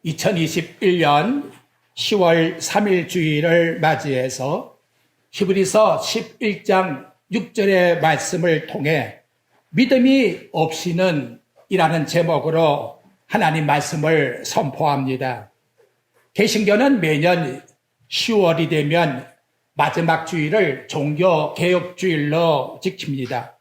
2021년 10월 3일 주일을 맞이해서 히브리서 11장 6절의 말씀을 통해 믿음이 없이는 이라는 제목으로 하나님 말씀을 선포합니다. 개신교는 매년 10월이 되면 마지막 주일을 종교개혁주일로 지킵니다.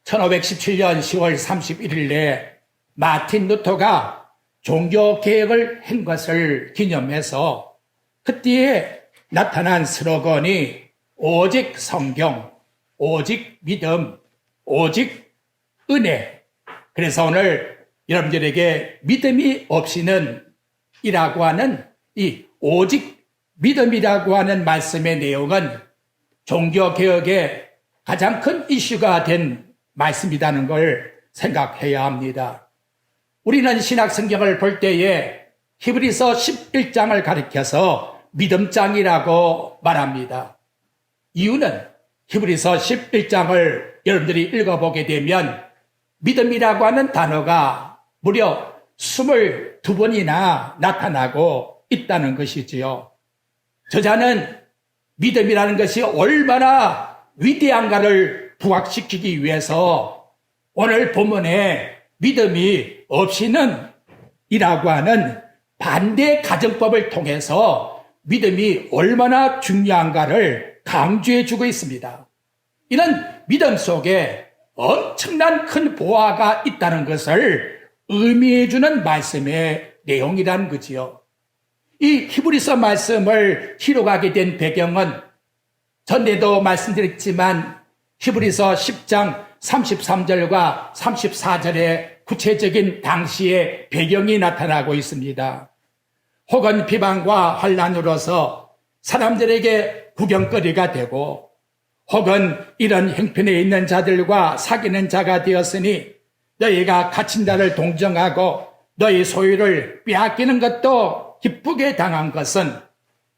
1517년 10월 31일에 마틴 루터가 종교개혁을 한 것을 기념해서 그때에 나타난 슬로건이 오직 성경, 오직 믿음, 오직 은혜. 그래서 오늘 여러분들에게 믿음이 없이는 이라고 하는 이 오직 믿음이라고 하는 말씀의 내용은 종교개혁의 가장 큰 이슈가 된 말씀이라는 걸 생각해야 합니다. 우리는 신약성경을 볼 때에 히브리서 11장을 가리켜서 믿음장이라고 말합니다. 이유는 히브리서 11장을 여러분들이 읽어보게 되면 믿음이라고 하는 단어가 무려 22번이나 나타나고 있다는 것이지요. 저자는 믿음이라는 것이 얼마나 위대한가를 부각시키기 위해서 오늘 본문에 믿음이 없이는 이라고 하는 반대 가정법을 통해서 믿음이 얼마나 중요한가를 강조해 주고 있습니다. 이는 믿음 속에 엄청난 큰 보화가 있다는 것을 의미해 주는 말씀의 내용이라는 거지요. 이 히브리서 말씀을 기록하게 된 배경은 전에도 말씀드렸지만 히브리서 10장 33절과 34절의 구체적인 당시의 배경이 나타나고 있습니다. 혹은 비방과 환난으로서 사람들에게 구경거리가 되고 혹은 이런 형편에 있는 자들과 사귀는 자가 되었으니 너희가 갇힌 자를 동정하고 너희 소유를 빼앗기는 것도 기쁘게 당한 것은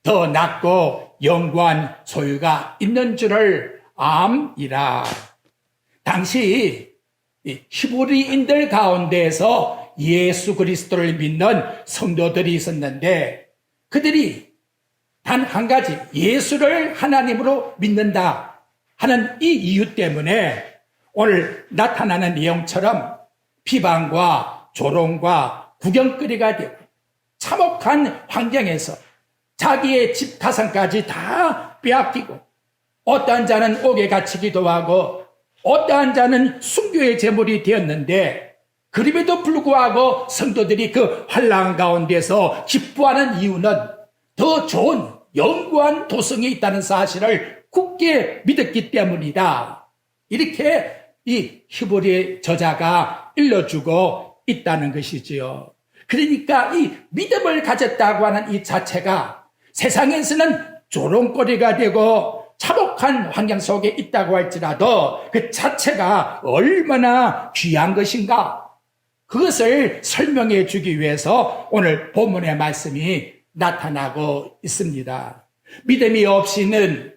더 낫고 영구한 소유가 있는 줄을 암이라. 당시 히브리인들 가운데에서 예수 그리스도를 믿는 성도들이 있었는데 그들이 단 한 가지 예수를 하나님으로 믿는다 하는 이 이유 때문에 오늘 나타나는 내용처럼 비방과 조롱과 구경거리가 되고 참혹한 환경에서 자기의 집 타산까지 다 빼앗기고 어떠한 자는 옥에 갇히기도 하고 어떠한 자는 순교의 제물이 되었는데 그럼에도 불구하고 성도들이 그 환난 가운데서 기뻐하는 이유는 더 좋은 영구한 도성이 있다는 사실을 굳게 믿었기 때문이다. 이렇게 이 히브리 저자가 일러주고 있다는 것이지요. 그러니까 이 믿음을 가졌다고 하는 이 자체가 세상에서는 조롱거리가 되고 참혹한 환경 속에 있다고 할지라도 그 자체가 얼마나 귀한 것인가 그것을 설명해 주기 위해서 오늘 본문의 말씀이 나타나고 있습니다. 믿음이 없이는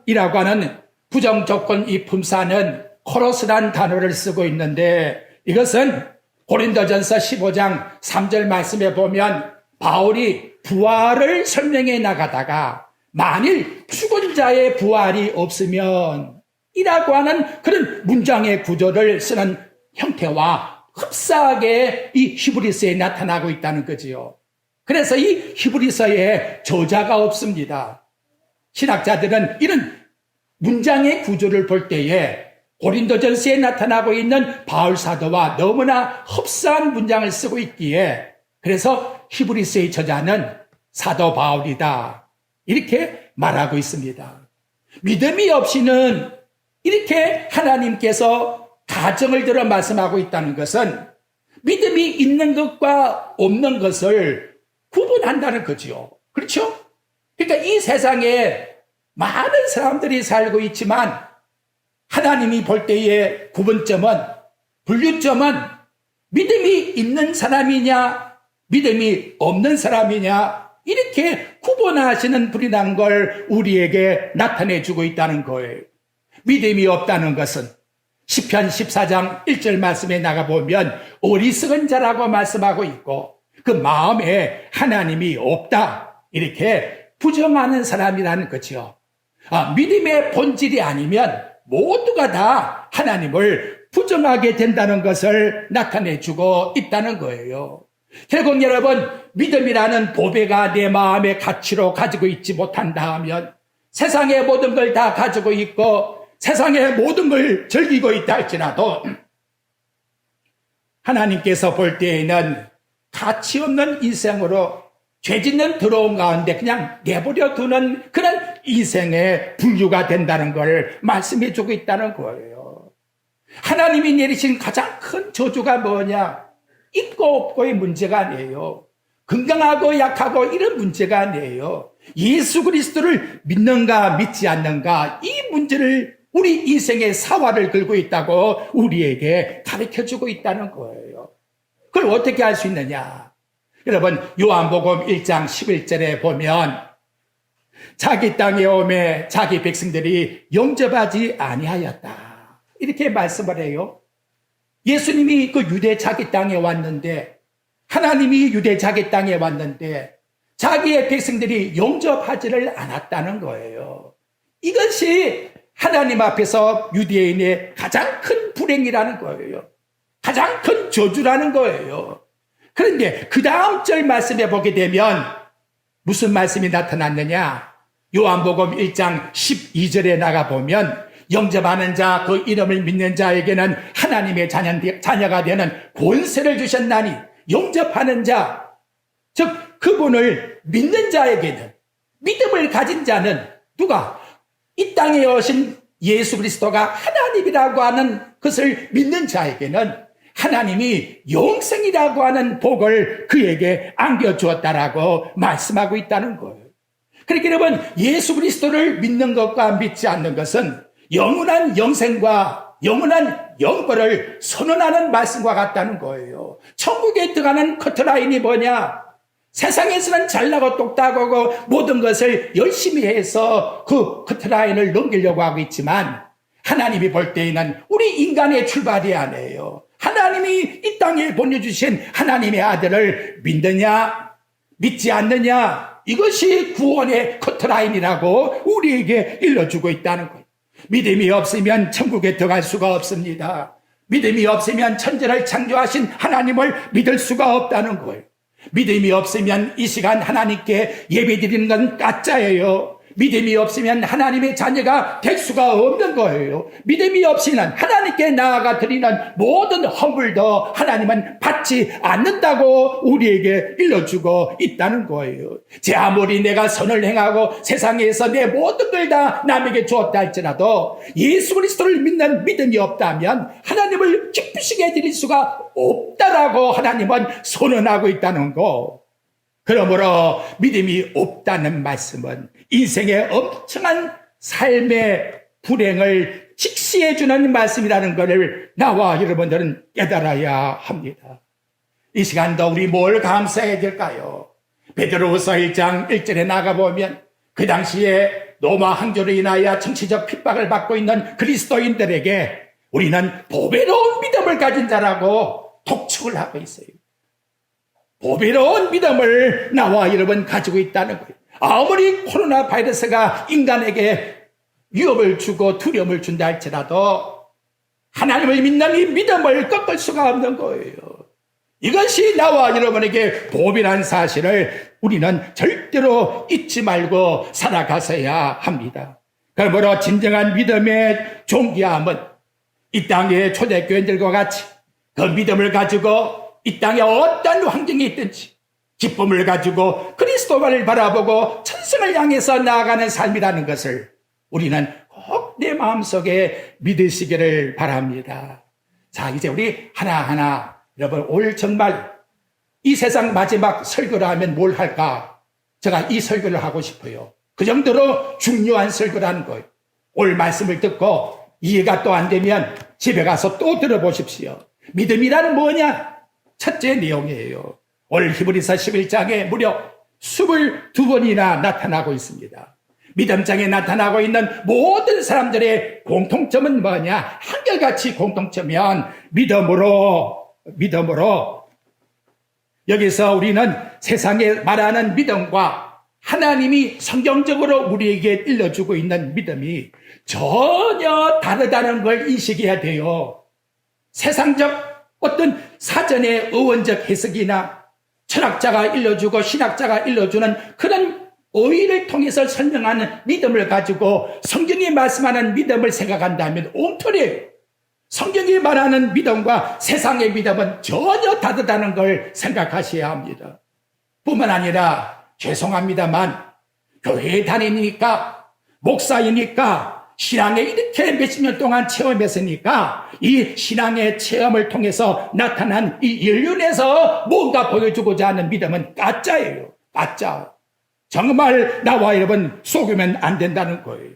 이라고 하는 부정조건 이 품사는 코로스란 단어를 쓰고 있는데 이것은 고린도전서 15장 3절 말씀에 보면 바울이 부활을 설명해 나가다가 만일 죽은 자의 부활이 없으면 이라고 하는 그런 문장의 구조를 쓰는 형태와 흡사하게 이 히브리서에 나타나고 있다는 거지요. 그래서 이 히브리서에 저자가 없습니다. 신학자들은 이런 문장의 구조를 볼 때에 고린도전서에 나타나고 있는 바울 사도와 너무나 흡사한 문장을 쓰고 있기에 그래서 히브리서의 저자는 사도 바울이다. 이렇게 말하고 있습니다. 믿음이 없이는 이렇게 하나님께서 가정을 들어 말씀하고 있다는 것은 믿음이 있는 것과 없는 것을 구분한다는 거지요. 그렇죠? 그러니까 이 세상에 많은 사람들이 살고 있지만 하나님이 볼 때의 구분점은 분류점은 믿음이 있는 사람이냐 믿음이 없는 사람이냐 이렇게 구분하시는 분이라는 걸 우리에게 나타내 주고 있다는 거예요. 믿음이 없다는 것은 시편 14장 1절 말씀에 나가보면 어리석은 자라고 말씀하고 있고 그 마음에 하나님이 없다 이렇게 부정하는 사람이라는 거죠. 믿음의 본질이 아니면 모두가 다 하나님을 부정하게 된다는 것을 나타내주고 있다는 거예요. 결국 여러분, 믿음이라는 보배가 내 마음의 가치로 가지고 있지 못한다 하면 세상의 모든 걸 다 가지고 있고 세상의 모든 걸 즐기고 있다 할지라도 하나님께서 볼 때에는 가치 없는 인생으로 죄짓는 더러운 가운데 그냥 내버려 두는 그런 인생의 분류가 된다는 걸 말씀해 주고 있다는 거예요. 하나님이 내리신 가장 큰 저주가 뭐냐? 있고 없고의 문제가 아니에요. 건강하고 약하고 이런 문제가 아니에요. 예수 그리스도를 믿는가 믿지 않는가 이 문제를 우리 인생의 사활을 걸고 있다고 우리에게 가르쳐주고 있다는 거예요. 그걸 어떻게 할 수 있느냐? 여러분 요한복음 1장 11절에 보면 자기 땅에 오매 자기 백성들이 영접하지 아니하였다 이렇게 말씀을 해요. 예수님이 그 유대 자기 땅에 왔는데 하나님이 유대 자기 땅에 왔는데 자기의 백성들이 영접하지를 않았다는 거예요. 이것이 하나님 앞에서 유대인의 가장 큰 불행이라는 거예요. 가장 큰 저주라는 거예요. 그런데 그 다음 절 말씀에 보게 되면 무슨 말씀이 나타났느냐? 요한복음 1장 12절에 나가보면 영접하는 자, 그 이름을 믿는 자에게는 하나님의 자녀가 되는 권세를 주셨나니 영접하는 자, 즉 그분을 믿는 자에게는 믿음을 가진 자는 누가? 이 땅에 오신 예수 그리스도가 하나님이라고 하는 것을 믿는 자에게는 하나님이 영생이라고 하는 복을 그에게 안겨주었다라고 말씀하고 있다는 거예요. 그러니까 여러분 예수 그리스도를 믿는 것과 믿지 않는 것은 영원한 영생과 영원한 영벌을 선언하는 말씀과 같다는 거예요. 천국에 들어가는 커트라인이 뭐냐? 세상에서는 잘나고 똑딱하고 모든 것을 열심히 해서 그 커트라인을 넘기려고 하고 있지만 하나님이 볼 때에는 우리 인간의 출발이 아니에요. 하나님이 이 땅에 보내주신 하나님의 아들을 믿느냐 믿지 않느냐 이것이 구원의 커트라인이라고 우리에게 일러주고 있다는 거예요. 믿음이 없으면 천국에 들어갈 수가 없습니다. 믿음이 없으면 천지를 창조하신 하나님을 믿을 수가 없다는 거예요. 믿음이 없으면 이 시간 하나님께 예배드리는 건 가짜예요. 믿음이 없으면 하나님의 자녀가 될 수가 없는 거예요. 믿음이 없이는 하나님께 나아가 드리는 모든 헌물도 하나님은 받지 않는다고 우리에게 일러주고 있다는 거예요. 제 아무리 내가 선을 행하고 세상에서 내 모든 걸 다 남에게 주었다 할지라도 예수 그리스도를 믿는 믿음이 없다면 하나님을 기쁘시게 드릴 수가 없다라고 하나님은 선언하고 있다는 거. 그러므로 믿음이 없다는 말씀은 인생의 엄청난 삶의 불행을 직시해 주는 말씀이라는 것을 나와 여러분들은 깨달아야 합니다. 이 시간도 우리 뭘 감사해야 될까요? 베드로후서 1장 1절에 나가보면 그 당시에 로마 황제로 인하여 정치적 핍박을 받고 있는 그리스도인들에게 우리는 보배로운 믿음을 가진 자라고 독촉을 하고 있어요. 보배로운 믿음을 나와 여러분 가지고 있다는 거예요. 아무리 코로나 바이러스가 인간에게 위협을 주고 두려움을 준다 할지라도 하나님을 믿는 이 믿음을 꺾을 수가 없는 거예요. 이것이 나와 여러분에게 복이라는 사실을 우리는 절대로 잊지 말고 살아가서야 합니다. 그러므로 진정한 믿음의 존귀함은 이 땅의 초대교인들과 같이 그 믿음을 가지고 이 땅에 어떤 환경이 있든지 기쁨을 가지고 그리스도만을 바라보고 천성을 향해서 나아가는 삶이라는 것을 우리는 꼭 내 마음속에 믿으시기를 바랍니다. 자, 이제 우리 하나하나 여러분 올 정말 이 세상 마지막 설교를 하면 뭘 할까? 제가 이 설교를 하고 싶어요. 그 정도로 중요한 설교라는 거예요. 올 말씀을 듣고 이해가 또 안 되면 집에 가서 또 들어보십시오. 믿음이란 뭐냐? 첫째 내용이에요. 올 히브리서 11장에 무려 22번이나 나타나고 있습니다. 믿음장에 나타나고 있는 모든 사람들의 공통점은 뭐냐? 한결같이 공통점은 믿음으로 여기서 우리는 세상에 말하는 믿음과 하나님이 성경적으로 우리에게 일러주고 있는 믿음이 전혀 다르다는 걸 인식해야 돼요. 세상적 어떤 사전의 의원적 해석이나 철학자가 일러주고 신학자가 일러주는 그런 오해를 통해서 설명하는 믿음을 가지고 성경이 말씀하는 믿음을 생각한다면 엉터리예요. 성경이 말하는 믿음과 세상의 믿음은 전혀 다르다는 걸 생각하셔야 합니다. 뿐만 아니라 죄송합니다만 교회에 다니니까 목사이니까 신앙에 이렇게 몇십 년 동안 체험했으니까 이 신앙의 체험을 통해서 나타난 이 연륜에서 뭔가 보여주고자 하는 믿음은 가짜예요. 가짜. 정말 나와 여러분 속으면 안 된다는 거예요.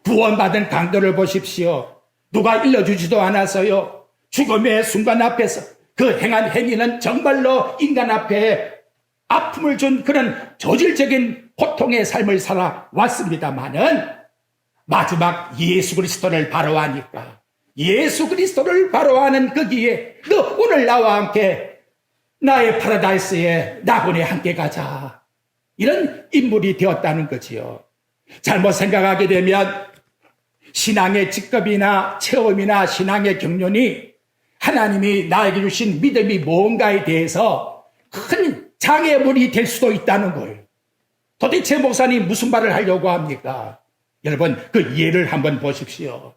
구원받은 강도를 보십시오. 누가 일러주지도 않아서요. 죽음의 순간 앞에서 그 행한 행위는 정말로 인간 앞에 아픔을 준 그런 저질적인 고통의 삶을 살아왔습니다마는 마지막 예수 그리스도를 바로하니까 예수 그리스도를 바로하는 거기에 너 오늘 나와 함께 나의 파라다이스에 나군에 함께 가자. 이런 인물이 되었다는 거지요. 잘못 생각하게 되면 신앙의 직급이나 체험이나 신앙의 경륜이 하나님이 나에게 주신 믿음이 뭔가에 대해서 큰 장애물이 될 수도 있다는 거예요. 도대체 목사님 무슨 말을 하려고 합니까? 여러분 그 예를 한번 보십시오.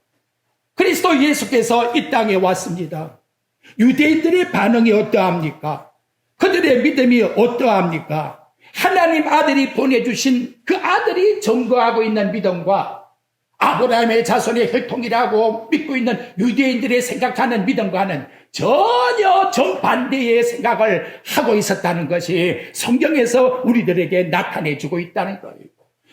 그리스도 예수께서 이 땅에 왔습니다. 유대인들의 반응이 어떠합니까? 그들의 믿음이 어떠합니까? 하나님 아들이 보내주신 그 아들이 전거하고 있는 믿음과 아브라함의 자손의 혈통이라고 믿고 있는 유대인들의 생각하는 믿음과는 전혀 정반대의 생각을 하고 있었다는 것이 성경에서 우리들에게 나타내주고 있다는 거예요.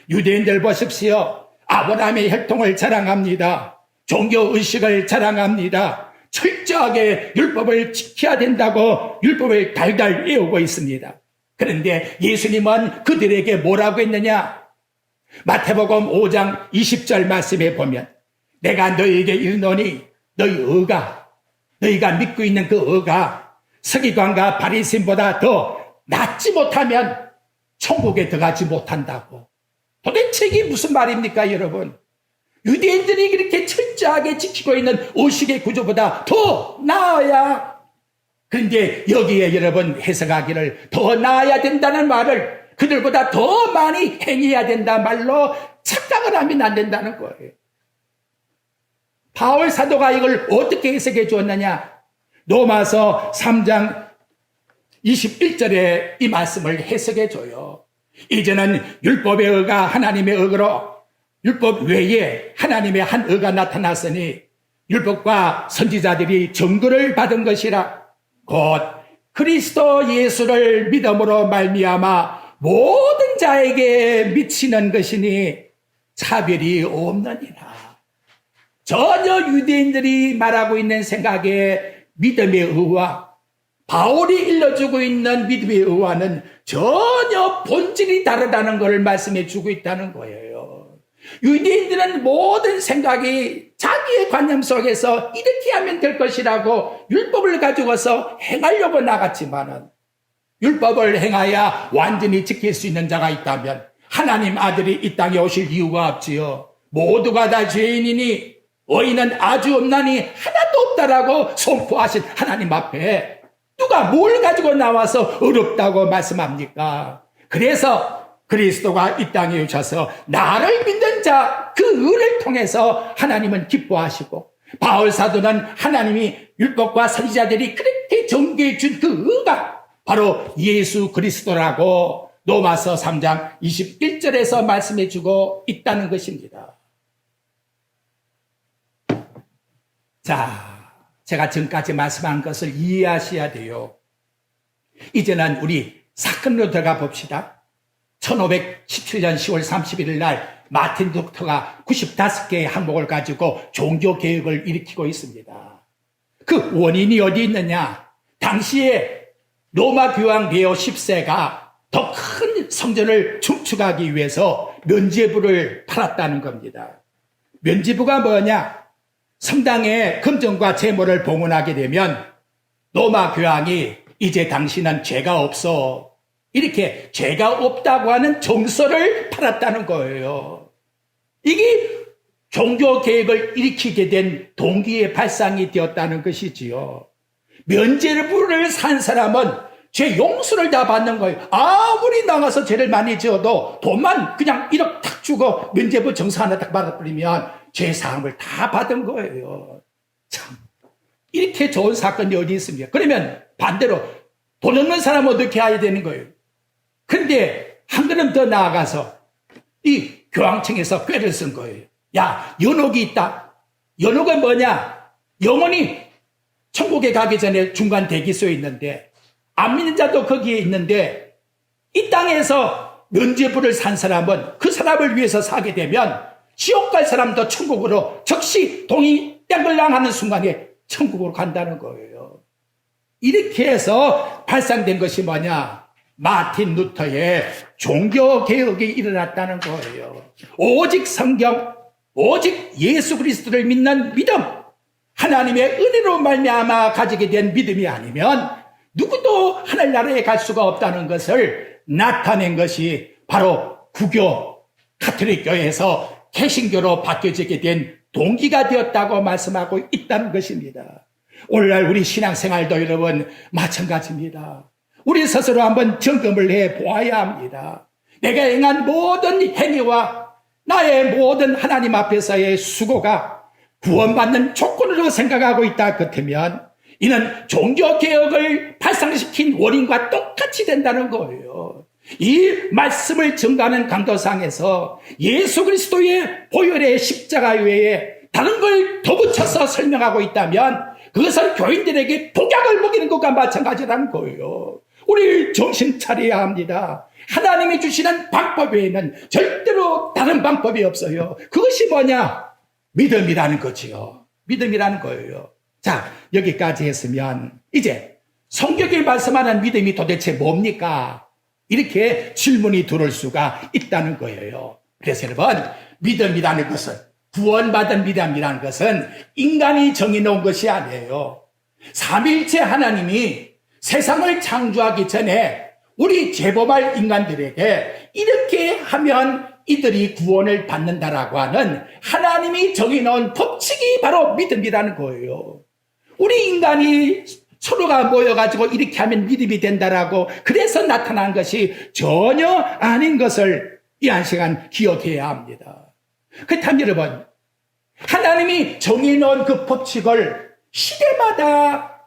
유대인들 보십시오. 아브라함의 혈통을 자랑합니다. 종교의식을 자랑합니다. 철저하게 율법을 지켜야 된다고 율법을 달달 외우고 있습니다. 그런데 예수님은 그들에게 뭐라고 했느냐? 마태복음 5장 20절 말씀에 보면 내가 너희에게 이르노니 너희가 믿고 있는 그 의가 서기관과 바리새인보다 더 낫지 못하면 천국에 들어가지 못한다고. 도대체 이게 무슨 말입니까 여러분? 유대인들이 그렇게 철저하게 지키고 있는 의식의 구조보다 더 나아야. 그런데 여기에 여러분 해석하기를 더 나아야 된다는 말을 그들보다 더 많이 행해야 된다 말로 착각을 하면 안 된다는 거예요. 바울 사도가 이걸 어떻게 해석해 주었느냐? 로마서 3장 21절에 이 말씀을 해석해 줘요. 이제는 율법의 의가 하나님의 의로 율법 외에 하나님의 한 의가 나타났으니 율법과 선지자들이 증거를 받은 것이라. 곧 그리스도 예수를 믿음으로 말미암아 모든 자에게 미치는 것이니 차별이 없느니라. 전혀 유대인들이 말하고 있는 생각의 믿음의 의와 바울이 일러주고 있는 믿음의 의와는 전혀 본질이 다르다는 것을 말씀해 주고 있다는 거예요. 유대인들은 모든 생각이 자기의 관념 속에서 이렇게 하면 될 것이라고 율법을 가지고서 행하려고 나갔지만은 율법을 행하여 완전히 지킬 수 있는 자가 있다면 하나님 아들이 이 땅에 오실 이유가 없지요. 모두가 다 죄인이니 의인은 아주 없나니 하나도 없다라고 선포하신 하나님 앞에 누가 뭘 가지고 나와서 어렵다고 말씀합니까? 그래서 그리스도가 이 땅에 오셔서 나를 믿는 자 그 의를 통해서 하나님은 기뻐하시고 바울 사도는 하나님이 율법과 선지자들이 그렇게 정죄해 준 그 의가 바로 예수 그리스도라고 로마서 3장 21절에서 말씀해 주고 있다는 것입니다. 자, 제가 지금까지 말씀한 것을 이해하셔야 돼요. 이제는 우리 사건으로 들어가 봅시다. 1517년 10월 31일 날 마틴 루터가 95개의 항목을 가지고 종교개혁을 일으키고 있습니다. 그 원인이 어디 있느냐? 당시에 로마 교황 레오 10세가 더 큰 성전을 증축하기 위해서 면죄부를 팔았다는 겁니다. 면죄부가 뭐냐? 성당에 금전과 재물을 봉헌하게 되면 로마 교황이 이제 당신은 죄가 없어, 이렇게 죄가 없다고 하는 정서를 팔았다는 거예요. 이게 종교개혁을 일으키게 된 동기의 발상이 되었다는 것이지요. 면죄부를 산 사람은 죄 용서를 다 받는 거예요. 아무리 나가서 죄를 많이 지어도 돈만 그냥 1억 탁 주고 면죄부 정서 하나 딱 받아버리면 죄 사함을 다 받은 거예요. 참, 이렇게 좋은 사건이 어디 있습니까? 그러면 반대로 돈 없는 사람은 어떻게 해야 되는 거예요? 근데 한 걸음 더 나아가서 이 교황청에서 꾀를 쓴 거예요. 야, 연옥이 있다. 연옥은 뭐냐? 영혼이 천국에 가기 전에 중간 대기소에 있는데 안 믿는 자도 거기에 있는데 이 땅에서 면죄부를 산 사람은 그 사람을 위해서 사게 되면 지옥 갈 사람도 천국으로 즉시 동이 땡글랑하는 순간에 천국으로 간다는 거예요. 이렇게 해서 발상된 것이 뭐냐? 마틴 루터의 종교개혁이 일어났다는 거예요. 오직 성경, 오직 예수 그리스도를 믿는 믿음, 하나님의 은혜로 말미암아 가지게 된 믿음이 아니면 누구도 하늘나라에 갈 수가 없다는 것을 나타낸 것이 바로 구교, 가톨릭 교회에서 개신교로 바뀌어지게 된 동기가 되었다고 말씀하고 있다는 것입니다. 오늘날 우리 신앙생활도 여러분 마찬가지입니다. 우리 스스로 한번 점검을 해 보아야 합니다. 내가 행한 모든 행위와 나의 모든 하나님 앞에서의 수고가 구원받는 조건으로 생각하고 있다 그렇다면 이는 종교개혁을 발상시킨 원인과 똑같이 된다는 거예요. 이 말씀을 증거하는 강도상에서 예수 그리스도의 보혈의 십자가 외에 다른 걸 덧붙여서 설명하고 있다면 그것은 교인들에게 독약을 먹이는 것과 마찬가지라는 거예요. 우리 정신 차려야 합니다. 하나님이 주시는 방법 외에는 절대로 다른 방법이 없어요. 그것이 뭐냐? 믿음이라는 거지요. 믿음이라는 거예요. 자, 여기까지 했으면 이제 성경이 말씀하는 믿음이 도대체 뭡니까? 이렇게 질문이 들어올 수가 있다는 거예요. 그래서 여러분, 믿음이라는 것은, 구원받은 믿음이라는 것은 인간이 정해놓은 것이 아니에요. 삼일체 하나님이 세상을 창조하기 전에 우리 죄범할 인간들에게 이렇게 하면 이들이 구원을 받는다라고 하는 하나님이 정해놓은 법칙이 바로 믿음이라는 거예요. 우리 인간이 서로가 모여가지고 이렇게 하면 믿음이 된다라고 그래서 나타난 것이 전혀 아닌 것을 이 한 시간 기억해야 합니다. 그렇다면 여러분, 하나님이 정해놓은 그 법칙을 시대마다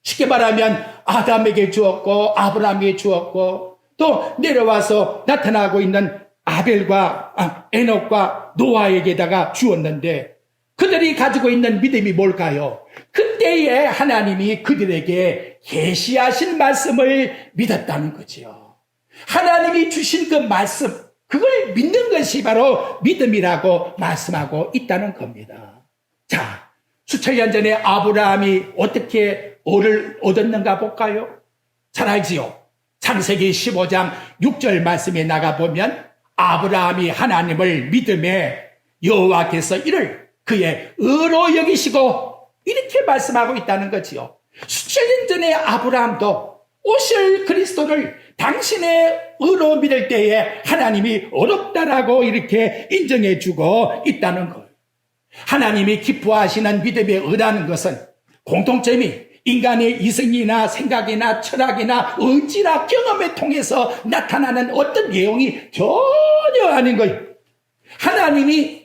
쉽게 말하면 아담에게 주었고 아브라함에게 주었고 또 내려와서 나타나고 있는 아벨과 에녹과 노아에게다가 주었는데 그들이 가지고 있는 믿음이 뭘까요? 그때에 하나님이 그들에게 계시하신 말씀을 믿었다는 거지요. 하나님이 주신 그 말씀, 그걸 믿는 것이 바로 믿음이라고 말씀하고 있다는 겁니다. 자, 수천 년 전에 아브라함이 어떻게 을을 얻었는가 볼까요? 잘 알지요. 창세기 15장 6절 말씀에 나가보면 아브라함이 하나님을 믿음에 여호와께서 이를 그의 의로 여기시고 이렇게 말씀하고 있다는 거지요. 수천 년 전에 아브라함도 오실 그리스도를 당신의 의로 믿을 때에 하나님이 어렵다라고 이렇게 인정해주고 있다는 거예요. 하나님이 기뻐하시는 믿음의 의라는 것은 공통점이 인간의 이성이나 생각이나 철학이나 의지나 경험에 통해서 나타나는 어떤 내용이 전혀 아닌 거예요. 하나님이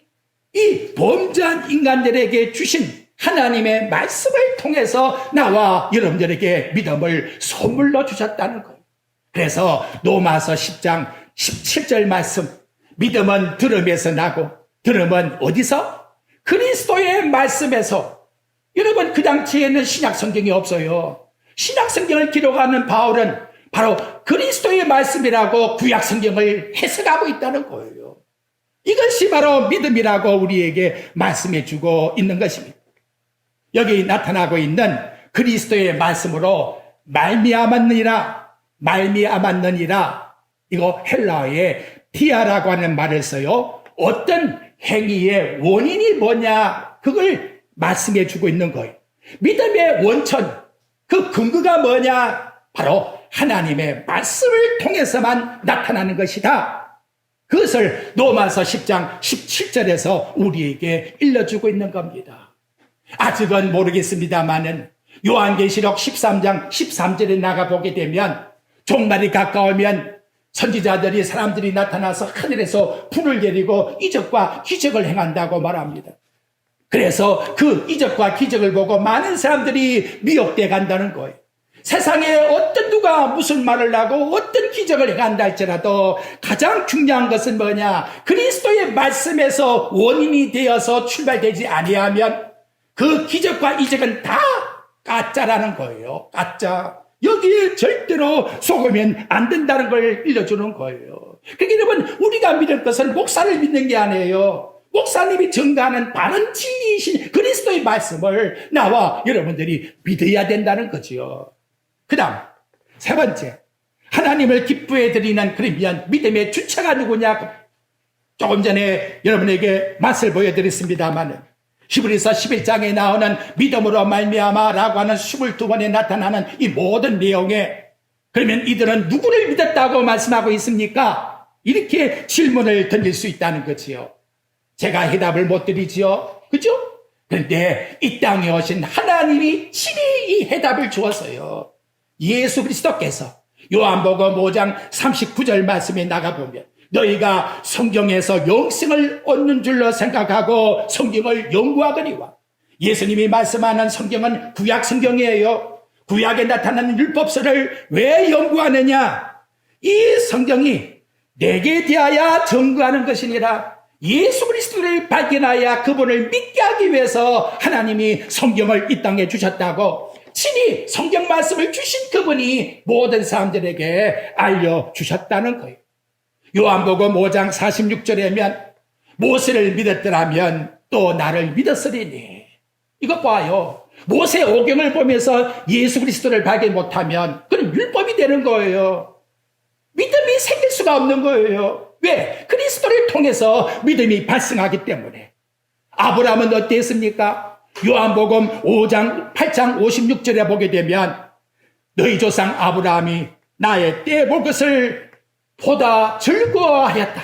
이 범죄한 인간들에게 주신 하나님의 말씀을 통해서 나와 여러분들에게 믿음을 선물로 주셨다는 거예요. 그래서 로마서 10장 17절 말씀, 믿음은 들음에서 나고 들음은 어디서? 그리스도의 말씀에서. 여러분, 그 당시에는 신약 성경이 없어요. 신약 성경을 기록하는 바울은 바로 그리스도의 말씀이라고 구약 성경을 해석하고 있다는 거예요. 이것이 바로 믿음이라고 우리에게 말씀해 주고 있는 것입니다. 여기 나타나고 있는 그리스도의 말씀으로 말미암았느니라 이거 헬라어에 디아라고 하는 말을 써요. 어떤 행위의 원인이 뭐냐, 그걸 말씀해 주고 있는 거예요. 믿음의 원천, 그 근거가 뭐냐? 바로 하나님의 말씀을 통해서만 나타나는 것이다. 그것을 로마서 10장 17절에서 우리에게 일러주고 있는 겁니다. 아직은 모르겠습니다만은 요한계시록 13장 13절에 나가보게 되면 종말이 가까우면 선지자들이, 사람들이 나타나서 하늘에서 불을 내리고 이적과 기적을 행한다고 말합니다. 그래서 그 이적과 기적을 보고 많은 사람들이 미혹돼 간다는 거예요. 세상에 어떤 누가 무슨 말을 하고 어떤 기적을 행한다 할지라도 가장 중요한 것은 뭐냐? 그리스도의 말씀에서 원인이 되어서 출발되지 아니하면 그 기적과 이적은 다 가짜라는 거예요. 가짜. 여기에 절대로 속으면 안 된다는 걸 일러주는 거예요. 그러니까 여러분, 우리가 믿을 것은 목사를 믿는 게 아니에요. 목사님이 증거하는 바른 진리이신 그리스도의 말씀을 나와 여러분들이 믿어야 된다는 거지요. 그 다음, 세 번째, 하나님을 기쁘게 드리는 그러면 믿음의 주체가 누구냐? 조금 전에 여러분에게 맛을 보여드렸습니다만 히브리서 11장에 나오는 믿음으로 말미암아라고 하는 22번에 나타나는 이 모든 내용에, 그러면 이들은 누구를 믿었다고 말씀하고 있습니까? 이렇게 질문을 던질 수 있다는 거지요. 제가 해답을 못 드리지요. 그죠? 그런데 이 땅에 오신 하나님이 친히 이 해답을 주었어요. 예수 그리스도께서 요한복음 5장 39절 말씀에 나가보면 너희가 성경에서 영생을 얻는 줄로 생각하고 성경을 연구하거니와, 예수님이 말씀하는 성경은 구약 성경이에요. 구약에 나타나는 율법서를 왜 연구하느냐? 이 성경이 내게 대하여 증거하는 것이니라. 예수 그리스도를 발견하여 그분을 믿게 하기 위해서 하나님이 성경을 이 땅에 주셨다고, 친히 성경 말씀을 주신 그분이 모든 사람들에게 알려주셨다는 거예요. 요한복음 5장 46절에면 모세를 믿었더라면 또 나를 믿었으리니. 이것 봐요. 모세 오경을 보면서 예수 그리스도를 발견 못하면 그건 율법이 되는 거예요. 믿음이 생길 수가 없는 거예요. 왜? 그리스도를 통해서 믿음이 발생하기 때문에. 아브라함은 어땠습니까? 요한복음 5장 8장 56절에 보게 되면 너희 조상 아브라함이 나의 때 볼 것을 보다 즐거워하였다.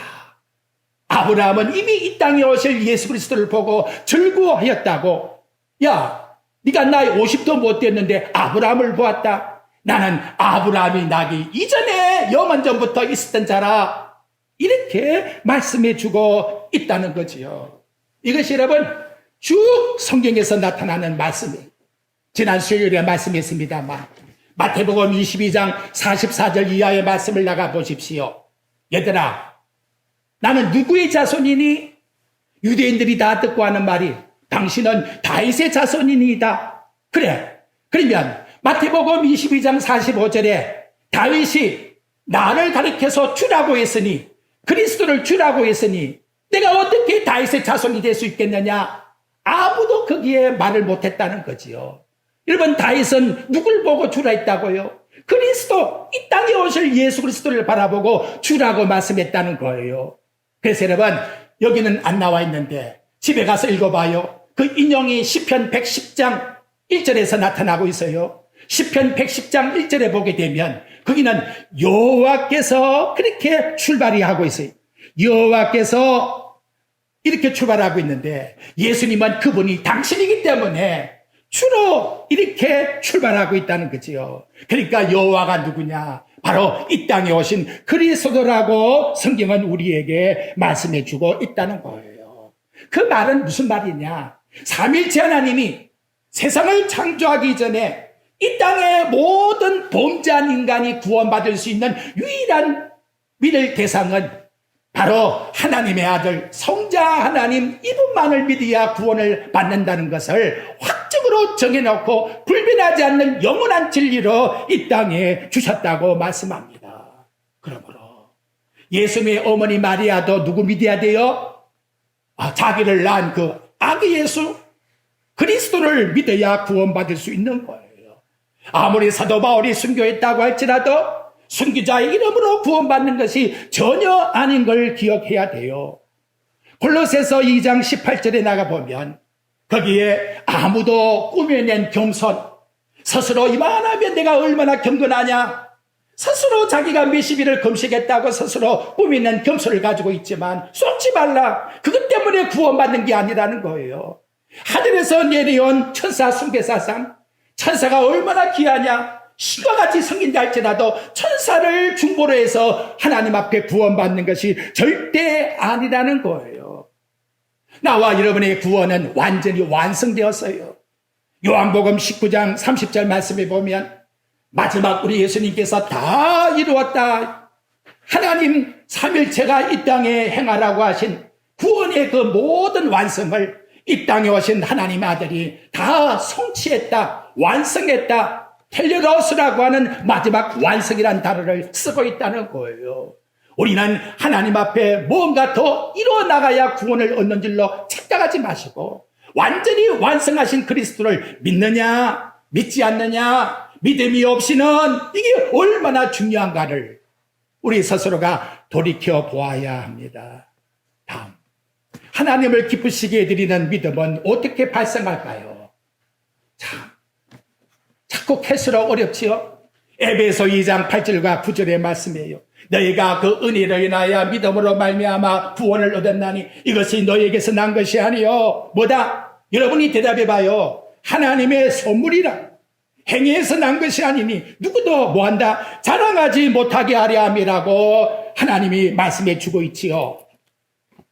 아브라함은 이미 이 땅에 오실 예수 그리스도를 보고 즐거워하였다고. 야, 네가 나이 50도 못 됐는데 아브라함을 보았다. 나는 아브라함이 나기 이전에 영원 전부터 있었던 자라. 이렇게 말씀해 주고 있다는 거지요. 이것이 여러분 쭉 성경에서 나타나는 말씀이에요. 지난 수요일에 말씀했습니다만 마태복음 22장 44절 이하의 말씀을 나가 보십시오. 얘들아, 나는 누구의 자손이니? 유대인들이 다 듣고 하는 말이 당신은 다윗의 자손이니이다. 그래. 그러면 마태복음 22장 45절에 다윗이 나를 가리켜서 주라고 했으니, 그리스도를 주라고 했으니 내가 어떻게 다윗의 자손이 될 수 있겠느냐? 아무도 거기에 말을 못했다는 거지요. 여러분, 다윗은 누굴 보고 주라 했다고요? 그리스도, 이 땅에 오실 예수 그리스도를 바라보고 주라고 말씀했다는 거예요. 그래서 여러분, 여기는 안 나와 있는데 집에 가서 읽어봐요. 그 인용이 시편 110장 1절에서 나타나고 있어요. 시편 110장 1절에 보게 되면 거기는 여호와께서 그렇게 출발이 하고 있어요. 여호와께서 이렇게 출발하고 있는데 예수님은 그분이 당신이기 때문에 주로 이렇게 출발하고 있다는 거지요. 그러니까 여호와가 누구냐? 바로 이 땅에 오신 그리스도라고 성경은 우리에게 말씀해 주고 있다는 거예요. 그 말은 무슨 말이냐? 삼일째 하나님이 세상을 창조하기 전에 이 땅의 모든 범죄한 인간이 구원받을 수 있는 유일한 믿을 대상은 바로 하나님의 아들 성자 하나님 이분만을 믿어야 구원을 받는다는 것을 확정으로 정해놓고 불변하지 않는 영원한 진리로 이 땅에 주셨다고 말씀합니다. 그러므로 예수님의 어머니 마리아도 누구 믿어야 돼요? 자기를 낳은 그 아기 예수 그리스도를 믿어야 구원받을 수 있는 거예요. 아무리 사도 바울이 순교했다고 할지라도 순교자의 이름으로 구원받는 것이 전혀 아닌 걸 기억해야 돼요. 골로새서 2장 18절에 나가보면 거기에 아무도 꾸며낸 겸손, 스스로 이만하면 내가 얼마나 경건하냐, 스스로 자기가 몇십 일을 금식했다고 스스로 꾸미는 겸손을 가지고 있지만 쏟지 말라. 그것 때문에 구원받는 게 아니라는 거예요. 하늘에서 내려온 천사 순교사상, 천사가 얼마나 귀하냐, 신과 같이 생긴 자 할지라도 천사를 중보로 해서 하나님 앞에 구원받는 것이 절대 아니라는 거예요. 나와 여러분의 구원은 완전히 완성되었어요. 요한복음 19장 30절 말씀에 보면 마지막 우리 예수님께서 다 이루었다, 하나님 삼일체가 이 땅에 행하라고 하신 구원의 그 모든 완성을 이 땅에 오신 하나님 아들이 다 성취했다, 완성했다, 텔레로스라고 하는 마지막 완성이라는 단어를 쓰고 있다는 거예요. 우리는 하나님 앞에 뭔가 더 이뤄나가야 구원을 얻는 줄로 착각하지 마시고 완전히 완성하신 그리스도를 믿느냐 믿지 않느냐, 믿음이 없이는 이게 얼마나 중요한가를 우리 스스로가 돌이켜 보아야 합니다. 다음, 하나님을 기쁘시게 해드리는 믿음은 어떻게 발생할까요? 참, 자꾸 캐수록 어렵지요? 에베소 2장 8절과 9절의 말씀이에요. 너희가 그 은혜로 인하여 믿음으로 말미암아 구원을 얻었나니 이것이 너희에게서 난 것이 아니요 뭐다? 여러분이 대답해봐요. 하나님의 선물이라. 행위에서 난 것이 아니니 누구도 뭐한다? 자랑하지 못하게 하려 함이라고 하나님이 말씀해 주고 있지요.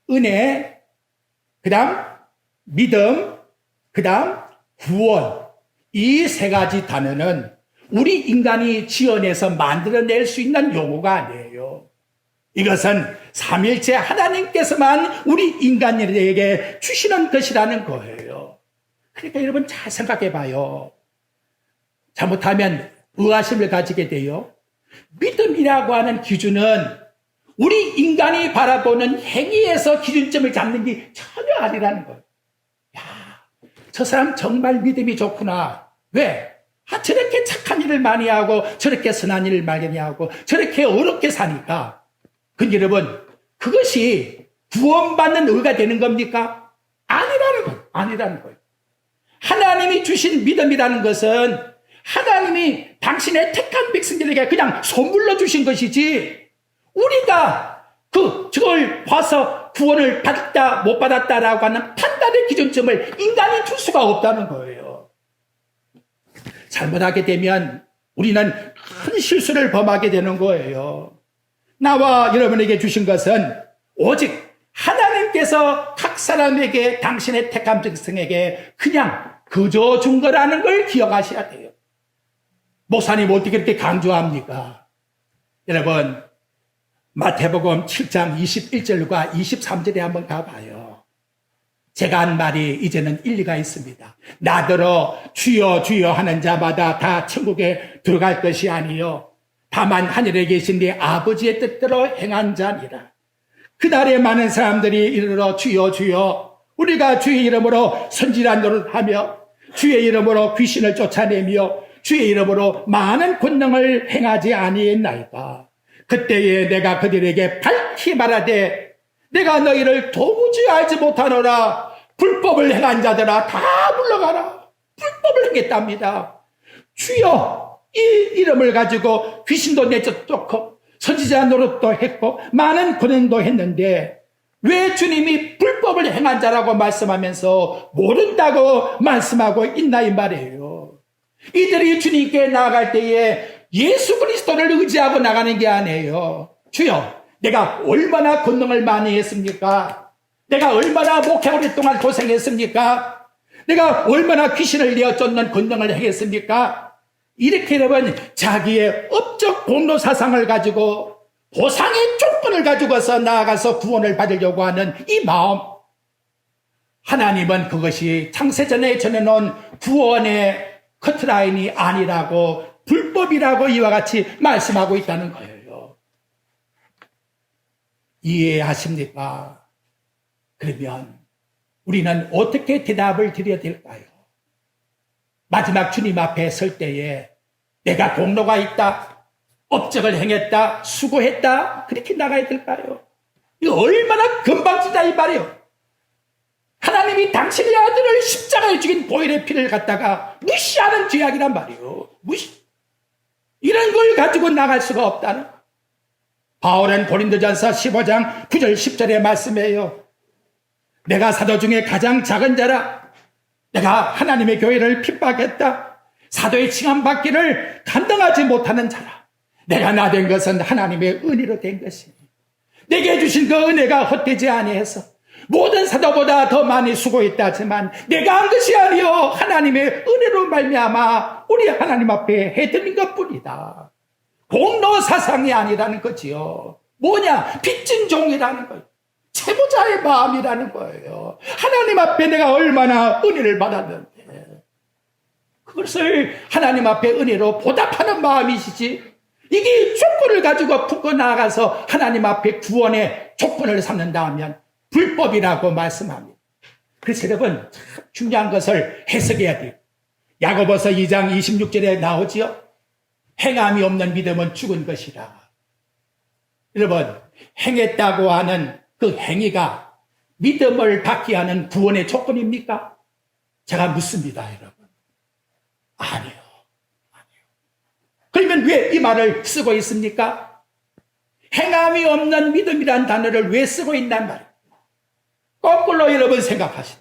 은혜, 그 다음 믿음, 그 다음 구원, 이 세 가지 단어는 우리 인간이 지어내서 만들어낼 수 있는 용어가 아니에요. 이것은 삼일체 하나님께서만 우리 인간에게 주시는 것이라는 거예요. 그러니까 여러분 잘 생각해 봐요. 잘못하면 의아심을 가지게 돼요. 믿음이라고 하는 기준은 우리 인간이 바라보는 행위에서 기준점을 잡는 게 전혀 아니라는 거예요. 야, 저 사람 정말 믿음이 좋구나. 왜? 저렇게 착한 일을 많이 하고 저렇게 선한 일을 많이 하고 저렇게 어렵게 사니까. 근데 여러분, 그것이 구원받는 의가 되는 겁니까? 아니라는 거예요. 하나님이 주신 믿음이라는 것은 하나님이 당신의 택한 백성들에게 그냥 선물로 주신 것이지, 우리가 저걸 봐서 구원을 받았다 못 받았다라고 하는 판단의 기준점을 인간이 줄 수가 없다는 거예요. 잘못하게 되면 우리는 큰 실수를 범하게 되는 거예요. 나와 여러분에게 주신 것은 오직 하나님께서 각 사람에게, 당신의 택한 백성에게 그냥 그저 준 거라는 걸 기억하셔야 돼요. 목사님 어떻게 그렇게 강조합니까? 여러분, 마태복음 7장 21절과 23절에 한번 가봐요. 제가 한 말이 이제는 일리가 있습니다. 나더러 주여 주여 하는 자마다 다 천국에 들어갈 것이 아니요 다만 하늘에 계신 네 아버지의 뜻대로 행한 자니라. 그날에 많은 사람들이 이르러 주여 주여 우리가 주의 이름으로 선지란 노릇하며 주의 이름으로 귀신을 쫓아내며 주의 이름으로 많은 권능을 행하지 아니했나이까. 그때에 내가 그들에게 밝히 말하되 내가 너희를 도무지 알지 못하노라. 불법을 행한 자들아 다 물러가라. 불법을 행했답니다. 주여 이 이름을 가지고 귀신도 내쫓고 선지자 노릇도 했고 많은 권능도 했는데 왜 주님이 불법을 행한 자라고 말씀하면서 모른다고 말씀하고 있나 이 말이에요. 이들이 주님께 나아갈 때에 예수 그리스도를 의지하고 나가는 게 아니에요. 주여 내가 얼마나 권능을 많이 했습니까? 내가 얼마나 목회 오랫동안 고생했습니까? 내가 얼마나 귀신을 내어 쫓는 권능을 행했습니까? 이렇게 여러분 자기의 업적 공로 사상을 가지고 보상의 조건을 가지고서 나아가서 구원을 받으려고 하는 이 마음, 하나님은 그것이 창세전에 전해놓은 구원의 커트라인이 아니라고, 불법이라고 이와 같이 말씀하고 있다는 거예요. 이해하십니까? 그러면 우리는 어떻게 대답을 드려야 될까요? 마지막 주님 앞에 설 때에 내가 공로가 있다, 업적을 행했다, 수고했다, 그렇게 나가야 될까요? 이거 얼마나 금방지다 이 말이에요. 하나님이 당신의 아들을 십자가에 죽인 보혈의 피를 갖다가 무시하는 죄악이란 말이에요. 이런 걸 가지고 나갈 수가 없다는. 바울은 고린도전서 15장 9절 10절의 말씀이에요. 내가 사도 중에 가장 작은 자라. 내가 하나님의 교회를 핍박했다. 사도의 칭함받기를 감당하지 못하는 자라. 내가 나 된 것은 하나님의 은혜로 된 것이니 내게 주신 그 은혜가 헛되지 아니해서 모든 사도보다 더 많이 수고했다 하지만 내가 한 것이 아니요 하나님의 은혜로 말미암아 우리 하나님 앞에 해드린 것뿐이다. 공로 사상이 아니라는 거지요. 뭐냐? 빚진 종이라는 거예요. 채무자의 마음이라는 거예요. 하나님 앞에 내가 얼마나 은혜를 받았는데 그것을 하나님 앞에 은혜로 보답하는 마음이시지, 이게 조건을 가지고 품고 나아가서 하나님 앞에 구원의 조건을 삼는다 하면 불법이라고 말씀합니다. 그래서 여러분 참 중요한 것을 해석해야 돼요. 야고보서 2장 26절에 나오지요. 행함이 없는 믿음은 죽은 것이라. 여러분 행했다고 하는 그 행위가 믿음을 받게 하는 구원의 조건입니까? 제가 묻습니다, 여러분. 아니요. 그러면 왜 이 말을 쓰고 있습니까? 행함이 없는 믿음이란 단어를 왜 쓰고 있단 말이에요? 거꾸로 여러분 생각하시죠.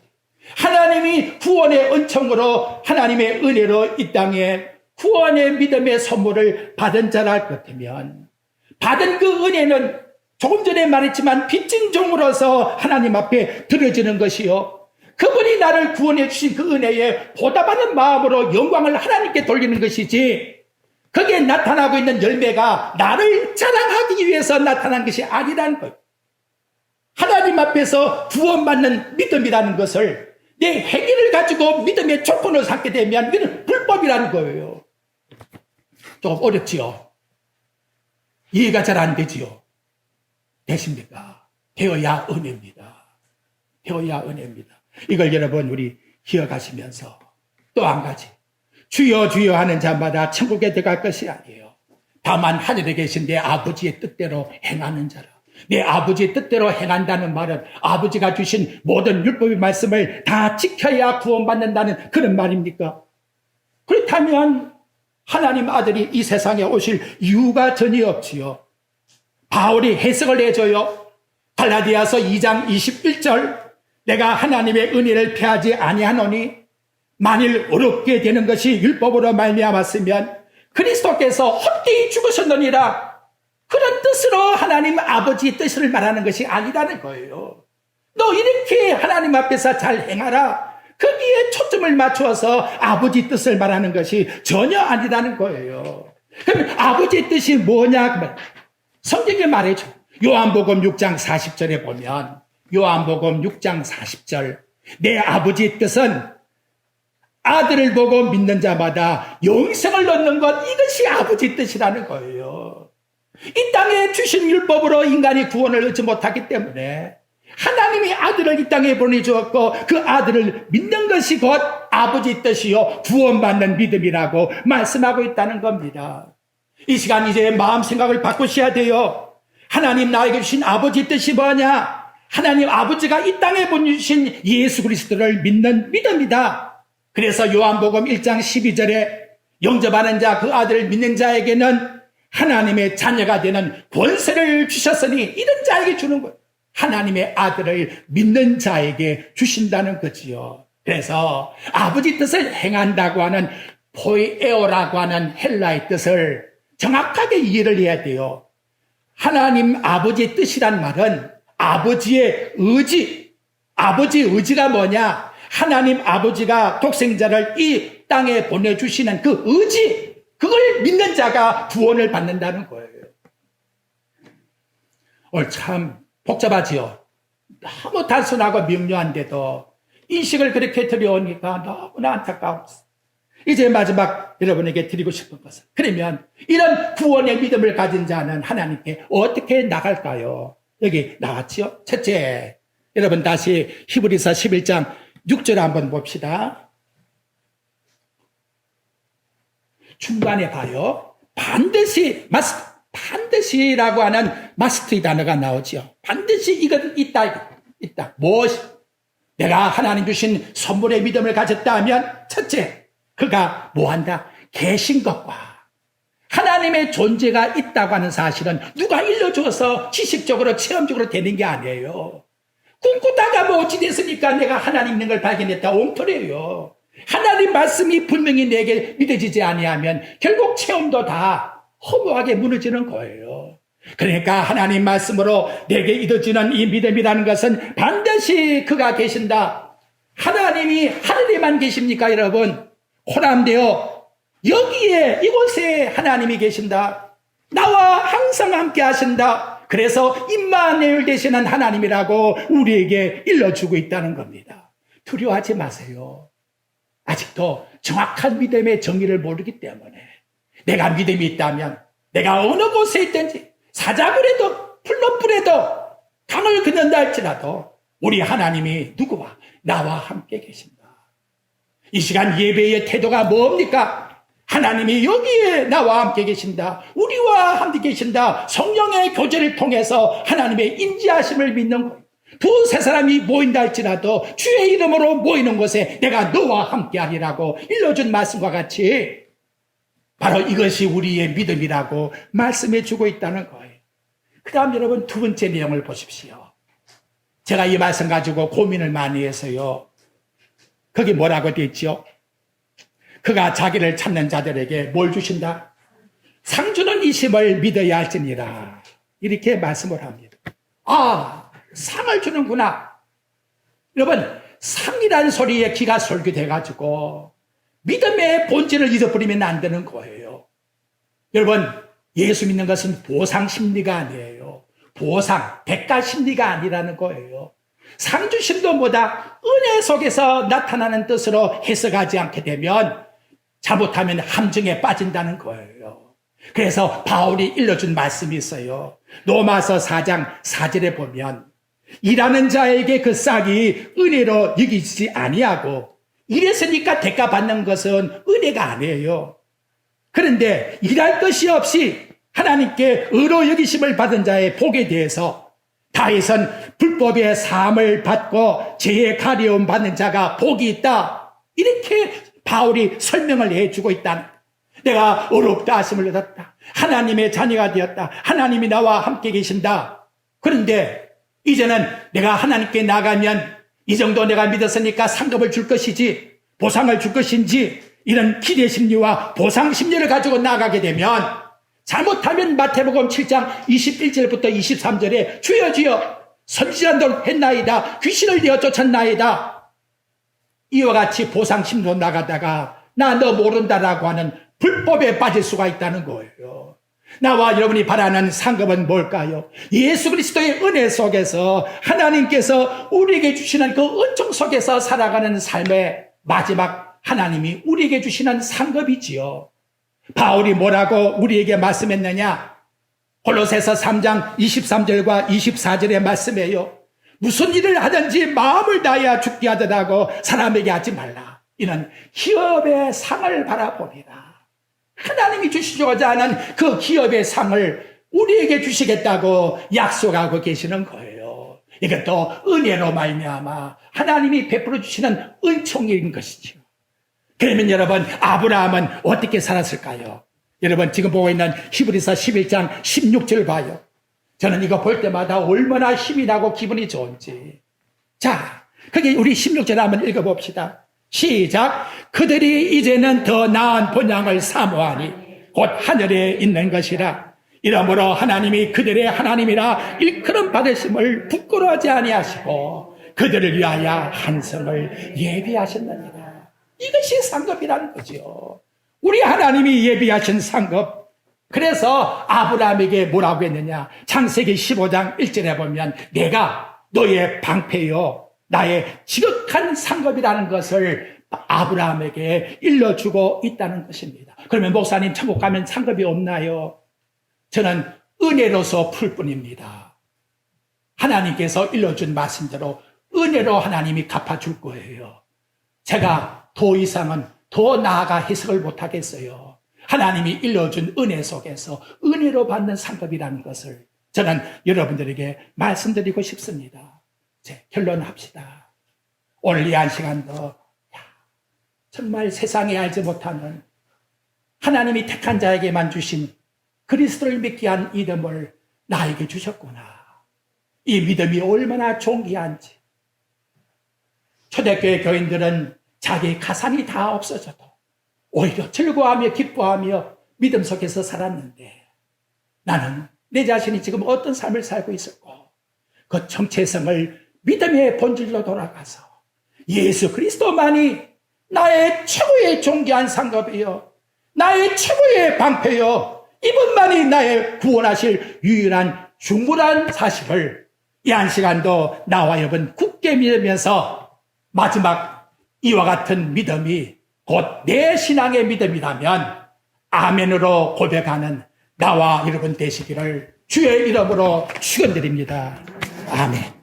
하나님이 구원의 은총으로 하나님의 은혜로 이 땅에 구원의 믿음의 선물을 받은 자랄 것 같으면 받은 그 은혜는 조금 전에 말했지만 빚진 종으로서 하나님 앞에 드려지는 것이요, 그분이 나를 구원해 주신 그 은혜에 보답하는 마음으로 영광을 하나님께 돌리는 것이지, 거기에 나타나고 있는 열매가 나를 자랑하기 위해서 나타난 것이 아니라는 거예요. 하나님 앞에서 구원받는 믿음이라는 것을 내 행위를 가지고 믿음의 조건을 삼게 되면 이건 불법이라는 거예요. 조금 어렵지요? 이해가 잘 안 되지요? 되십니까? 되어야 은혜입니다. 되어야 은혜입니다. 이걸 여러분 우리 기억하시면서 또 한 가지, 주여 주여 하는 자마다 천국에 들어갈 것이 아니에요. 다만 하늘에 계신 내 아버지의 뜻대로 행하는 자라. 내 아버지의 뜻대로 행한다는 말은 아버지가 주신 모든 율법의 말씀을 다 지켜야 구원받는다는 그런 말입니까? 그렇다면 하나님 아들이 이 세상에 오실 이유가 전혀 없지요. 바울이 해석을 해줘요. 갈라디아서 2장 21절, 내가 하나님의 은혜를 패하지 아니하노니 만일 어렵게 되는 것이 율법으로 말미암았으면 그리스도께서 헛되이 죽으셨느니라. 그런 뜻으로 하나님 아버지의 뜻을 말하는 것이 아니라는 거예요. 너 이렇게 하나님 앞에서 잘 행하라, 거기에 초점을 맞추어서 아버지 뜻을 말하는 것이 전혀 아니라는 거예요. 그럼 아버지의 뜻이 뭐냐? 성경에 말해줘. 요한복음 6장 40절에 보면, 요한복음 6장 40절, 내 아버지의 뜻은 아들을 보고 믿는 자마다 영생을 얻는 것, 이것이 아버지의 뜻이라는 거예요. 이 땅에 주신 율법으로 인간이 구원을 얻지 못하기 때문에 하나님이 아들을 이 땅에 보내주었고 그 아들을 믿는 것이 곧 아버지의 뜻이요 구원받는 믿음이라고 말씀하고 있다는 겁니다. 이 시간 이제 마음 생각을 바꾸셔야 돼요. 하나님 나에게 주신 아버지의 뜻이 뭐냐? 하나님 아버지가 이 땅에 보내주신 예수 그리스도를 믿는 믿음이다. 그래서 요한복음 1장 12절에 영접하는 자, 그 아들을 믿는 자에게는 하나님의 자녀가 되는 권세를 주셨으니 이런 자에게 주는 거예요. 하나님의 아들을 믿는 자에게 주신다는 거지요. 그래서 아버지 뜻을 행한다고 하는 포이에오라고 하는 헬라의 뜻을 정확하게 이해를 해야 돼요. 하나님 아버지의 뜻이란 말은 아버지의 의지, 아버지의 의지가 뭐냐? 하나님 아버지가 독생자를 이 땅에 보내주시는 그 의지, 그걸 믿는 자가 구원을 받는다는 거예요. 오늘 참 복잡하지요. 너무 단순하고 명료한데도 인식을 그렇게 드려오니까 너무나 안타까웠어요. 이제 마지막 여러분에게 드리고 싶은 것은, 그러면 이런 구원의 믿음을 가진 자는 하나님께 어떻게 나갈까요? 여기 나왔지요. 첫째, 여러분 다시 히브리서 11장 6절 한번 봅시다. 중간에 봐요. 반드시라고 하는 마스트 단어가 나오죠. 반드시 이건 있다. 무엇이? 내가 하나님 주신 선물의 믿음을 가졌다 하면 첫째, 그가 뭐한다? 계신 것과 하나님의 존재가 있다고 하는 사실은 누가 일러줘서 지식적으로 체험적으로 되는 게 아니에요. 꿈꾸다가 뭐 어찌 됐으니까 내가 하나님 있는 걸 발견했다 옹토래요. 하나님 말씀이 분명히 내게 믿어지지 아니하면 결국 체험도 다 허무하게 무너지는 거예요. 그러니까 하나님 말씀으로 내게 믿어지는 이 믿음이라는 것은 반드시 그가 계신다. 하나님이 하늘에만 계십니까 여러분? 호남되어 여기에 이곳에 하나님이 계신다. 나와 항상 함께 하신다. 그래서 임마누엘 되시는 하나님이라고 우리에게 일러주고 있다는 겁니다. 두려워하지 마세요. 아직도 정확한 믿음의 정의를 모르기 때문에 내가 믿음이 있다면 내가 어느 곳에 있든지 사자굴에도 풀높불에도 강을 긋는다 할지라도 우리 하나님이 누구와 나와 함께 계신다. 이 시간 예배의 태도가 뭡니까? 하나님이 여기에 나와 함께 계신다. 우리와 함께 계신다. 성령의 교제를 통해서 하나님의 인지하심을 믿는 것. 두세 사람이 모인다 할지라도 주의 이름으로 모이는 곳에 내가 너와 함께 하리라고 일러준 말씀과 같이 바로 이것이 우리의 믿음이라고 말씀해 주고 있다는 거예요. 그 다음 여러분 두 번째 내용을 보십시오. 제가 이 말씀 가지고 고민을 많이 해서요. 거기 뭐라고 되어 있죠? 그가 자기를 찾는 자들에게 뭘 주신다? 상주는 이심을 믿어야 할지니라. 이렇게 말씀을 합니다. 아, 상을 주는구나. 여러분, 상이라는 소리에 귀가 솔깃해가지고 믿음의 본질을 잊어버리면 안 되는 거예요. 여러분, 예수 믿는 것은 보상 심리가 아니에요. 보상, 대가 심리가 아니라는 거예요. 상 주심도 뭐다? 은혜 속에서 나타나는 뜻으로 해석하지 않게 되면 잘못하면 함정에 빠진다는 거예요. 그래서 바울이 일러준 말씀이 있어요. 로마서 4장 4절에 보면 일하는 자에게 그 싹이 은혜로 여기지 아니하고 일했으니까 대가 받는 것은 은혜가 아니에요. 그런데 일할 것이 없이 하나님께 의로 여기심을 받은 자의 복에 대해서 다윗은 불법의 사함을 받고 죄의 가려움 받는 자가 복이 있다. 이렇게 바울이 설명을 해주고 있다. 내가 의롭다 하심을 얻었다. 하나님의 자녀가 되었다. 하나님이 나와 함께 계신다. 그런데 이제는 내가 하나님께 나가면 이 정도 내가 믿었으니까 상급을 줄 것이지 보상을 줄 것인지 이런 기대 심리와 보상 심리를 가지고 나가게 되면 잘못하면 마태복음 7장 21절부터 23절에 주여 주여 선지자도 했나이다. 귀신을 내어 쫓았나이다. 이와 같이 보상 심리로 나가다가 나 너 모른다라고 하는 불법에 빠질 수가 있다는 거예요. 나와 여러분이 바라는 상급은 뭘까요? 예수 그리스도의 은혜 속에서 하나님께서 우리에게 주시는 그 은총 속에서 살아가는 삶의 마지막 하나님이 우리에게 주시는 상급이지요. 바울이 뭐라고 우리에게 말씀했느냐? 골로새서 3장 23절과 24절의 말씀이에요. 무슨 일을 하든지 마음을 다하여 죽게 하더라고 사람에게 하지 말라. 이는 기업의 상을 바라보리라. 하나님이 주시고자 하는 그 기업의 상을 우리에게 주시겠다고 약속하고 계시는 거예요. 이것도 은혜로 말미암아 하나님이 베풀어 주시는 은총인 것이죠. 그러면 여러분 아브라함은 어떻게 살았을까요? 여러분 지금 보고 있는 히브리서 11장 16절 봐요. 저는 이거 볼 때마다 얼마나 힘이 나고 기분이 좋은지. 자, 거기 우리 16절 한번 읽어봅시다. 시작. 그들이 이제는 더 나은 본향을 사모하니 곧 하늘에 있는 것이라. 이러므로 하나님이 그들의 하나님이라 일컬음 받으심을 부끄러워하지 아니하시고 그들을 위하여 한성을 예비하셨느니라. 이것이 상급이라는 거죠. 우리 하나님이 예비하신 상급. 그래서 아브라함에게 뭐라고 했느냐? 창세기 15장 1절에 보면 내가 너의 방패요 나의 지극한 상급이라는 것을 아브라함에게 일러주고 있다는 것입니다. 그러면 목사님 천국 가면 상급이 없나요? 저는 은혜로서 풀 뿐입니다. 하나님께서 일러준 말씀대로 은혜로 하나님이 갚아줄 거예요. 제가 더 이상은 더 나아가 해석을 못하겠어요. 하나님이 일러준 은혜 속에서 은혜로 받는 상급이라는 것을 저는 여러분들에게 말씀드리고 싶습니다. 이제 결론합시다. 오늘 이 한 시간도 정말 세상에 알지 못하는 하나님이 택한 자에게만 주신 그리스도를 믿기 위한 믿음을 나에게 주셨구나. 이 믿음이 얼마나 존귀한지. 초대교회 교인들은 자기 가산이 다 없어져도 오히려 즐거워하며 기뻐하며 믿음 속에서 살았는데 나는 내 자신이 지금 어떤 삶을 살고 있었고 그 정체성을 믿음의 본질로 돌아가서 예수 그리스도만이 나의 최고의 존귀한 상급이요 나의 최고의 방패요 이분만이 나의 구원하실 유일한 중물한 사실을 이 한 시간도 나와 여러분 굳게 믿으면서 마지막 이와 같은 믿음이 곧 내 신앙의 믿음이라면 아멘으로 고백하는 나와 여러분 되시기를 주의 이름으로 축원드립니다. 아멘.